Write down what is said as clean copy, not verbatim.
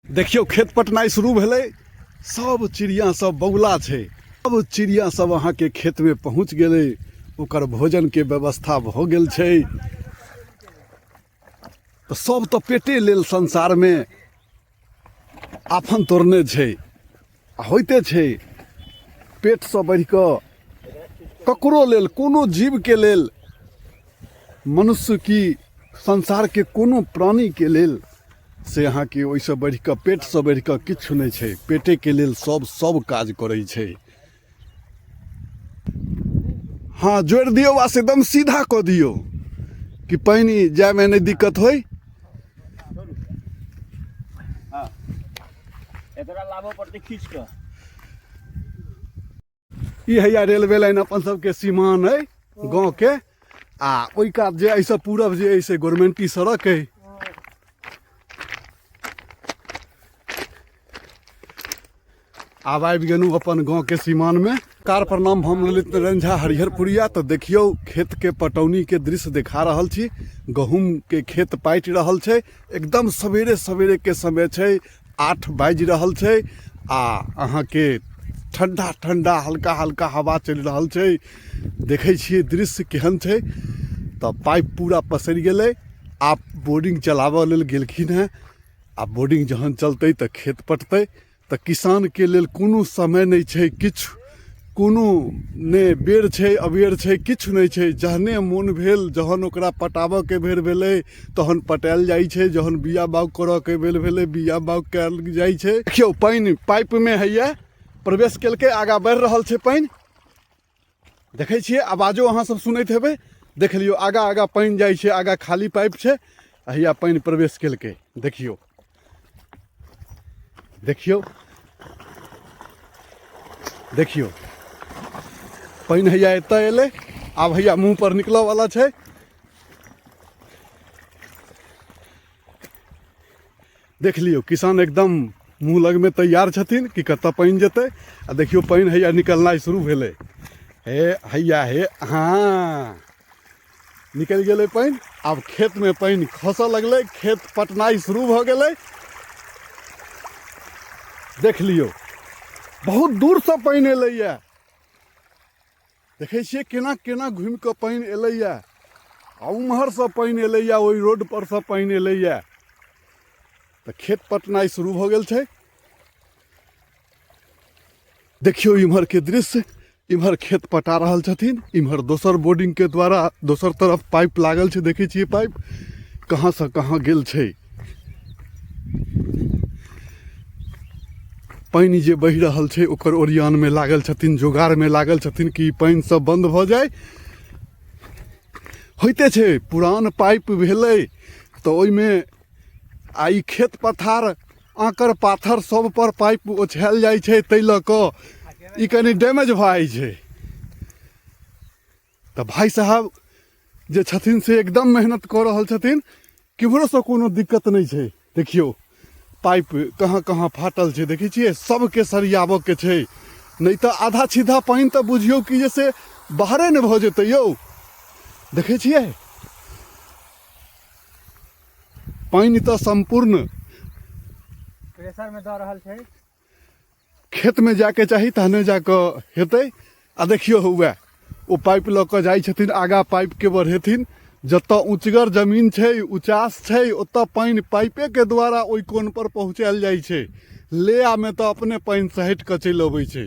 देखियो खेत पटनाई शुरू भेलै। सब चिड़िया सब बौला छै। सब चिड़िया सब अहाँ के खेत में पहुँच गेलै। ओकर भोजन के व्यवस्था भ गेल छै। तो सब तो पेटे लेल संसार में आफन तोड़ने छै। होइते छै पेट से बढ़ कऽ ककरो लेल, कोनो जीव के लेल, मनुष्य की संसार के कोनो प्राणी के लेल से अहाँ के ओइसे बढ़ कऽ, पेट से बढ़ कऽ किछु नहीं छै। पेटे के लेल सब काज करै छै। हाँ, जोड़ दियो आ से एकदम सीधा कऽ दियो कि पानी जाय में नहीं दिक्कत होई। हाँ, एकरा लाभो पड़ते खींच के। ई हैया रेलवे लाइन अपन सबके सीमान है गाँव के। आ ओइ कात जे ऐसे पूरब जे ऐसे गवर्नमेंटी सड़क है। आब आबि गेलहुँ अपन गाँव के सीमान में। कार प्रणाम, हम ललित नारायण झा, हरिहरपुरिया। तो देखियो खेत के पटौनी के दृश्य दिखा रहल छी। गहूम के खेत पाटि रहल छै। एकदम सवेरे सवेरे के समय छै। 8 बाजि रहल छै। आ अहाँ के ठंडा ठंडा हल्का हल्का हवा चल रहल छै। देखे छियै दृश्य केहन छै। तो पाइप पूरा पसरि गेलै। आप बोर्डिंग चलाबऽ लेल गेलखिन हैं। आ बोर्डिंग जहन चलतै तो खेत पटतै। तो किसान के लेल कोनो समय नहीं छै, किछु कोनो ने बेर छै अबेर छै, किछु नहीं छै। जहने मोन भेल, जहन ओकरा पटाबऽ के बेर भेलै तहन पटायल जाइ छै। जहन बिया बाउग करऽ के बेर भेलै बिया बाउग कयल जाइ छै। देखियौ पानि पाइप में हैया प्रवेश केलकै, आगा बढ़ि रहल छै पानि। देखै छियै आवाजो अहाँ सब सुनैत हेबै। देख लियौ आगा आगा पानि जाइ छै, आगा खाली पाइप छै। हैया पानि प्रवेश केलकै। देखियौ देखियौ देखियौ पानि हैया एतऽ एलै। आब हैया मुँह पर निकलऽ वाला छै। देख लियौ किसान एकदम मुँह लग में तैयार छथिन कि कतऽ पानि जेतै। आ देखियौ पानि हैया निकलनाइ शुरू भेलै। हे हैया हे, हाँ निकलि गेलै पानि। आब खेत में पानि खसऽ लगलै। खेत पटनाइ शुरू भऽ गेलै। देख लियौ बहुत दूर से पानि एलैया। देखै छियै केना केना घुमि कऽ पानि एलैया। आ उम्हर से पानि एलैया, ओइ रोड पर से पानि एलैया। तो खेत पटनाइ शुरू भऽ गेल छै। देखियो इम्हर के दृश्य। इम्हर खेत पटा रहल छथिन। इम्हर दोसर बोर्डिंग के द्वारा दोसर तरफ पाइप लागल छै। देखै छियै पाइप कहाँ से कहाँ गेल छै। पानि जे बहि रहल छै ओकर ओरियान में लागल छथिन, जोगाड़ में लागल छथिन कि पानि सब बंद भ जाए। होइते छै पुरान पाइप भेलै तो ओइ में आई खेत पथार आंकर पाथर सब पर पाइप ओछायल जाइ छै। तै लऽ कऽ ई कनी डैमेज भऽ जाइ छै। तो भाई साहब जे छथिन से एकदम मेहनत कऽ रहल छथिन। किम्हरो से कोनो दिक्कत नहीं छै। देखियो पाइप कहाँ कहाँ फाटल छै। देखै छियै सबके सरियाबऽ के छै। नहीं तो आधा सीधा पानि तो बुझियौ कि जैसे बाहरे न भऽ जेतै यौ। देखै छियै पानि तो संपूर्ण प्रेशर में दऽ रहल छै। खेत में जाके चाही तहने जाके हेतै। आ देखियो हुए ओ पाइप लऽ कऽ जाइ छथिन। आगा पाइप के बढ़ेथिन। जतऽ ऊंचगर जमीन छै, उचास छै, ओतऽ पानि पाइपे के द्वारा ओइ कोन पर पहुँचायल जाइ छै। लेआ में तो अपने पानि सहित कऽ चलि अबै छै।